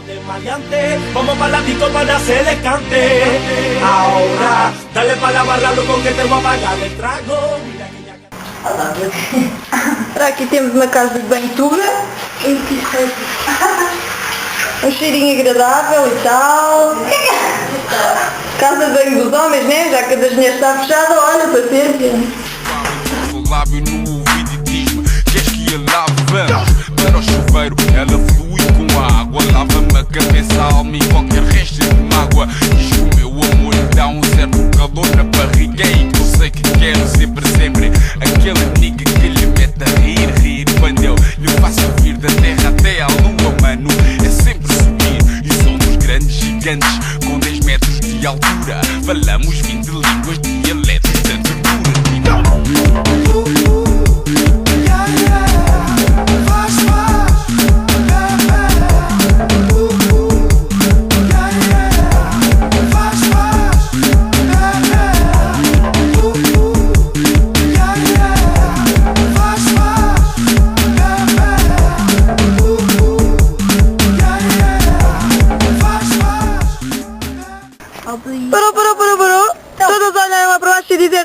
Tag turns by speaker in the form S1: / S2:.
S1: De maleante, vamos para la disco para hacer el cante. Ahora, dale para la barra, loco, que te voy a pagar el trago. Mira que ya...
S2: Aqui temos uma casa de banho tuga. Um cheirinho agradável e tal. Casa de banho dos homens, né? Já que a das mulheres está fechada, olha, paciência.
S3: O lábio no ouvido e diz-me: queres que a lave? Vamos para o chuveiro, ela flui com a água. Lava-me a cabeça, a alma e qualquer resto de mágoa. Diz que o meu amor lhe dá um certo calor na barriga. E que eu sei que quero sempre, sempre aquele nigga que lhe mete a rir, rir. Quando eu lhe faço vir da terra até à lua, mano, é sempre subir. E somos grandes gigantes com 10 metros de altura. Falamos 20 línguas, dialetos da tortura.
S2: Parou. Todos olham lá para baixo e dizem: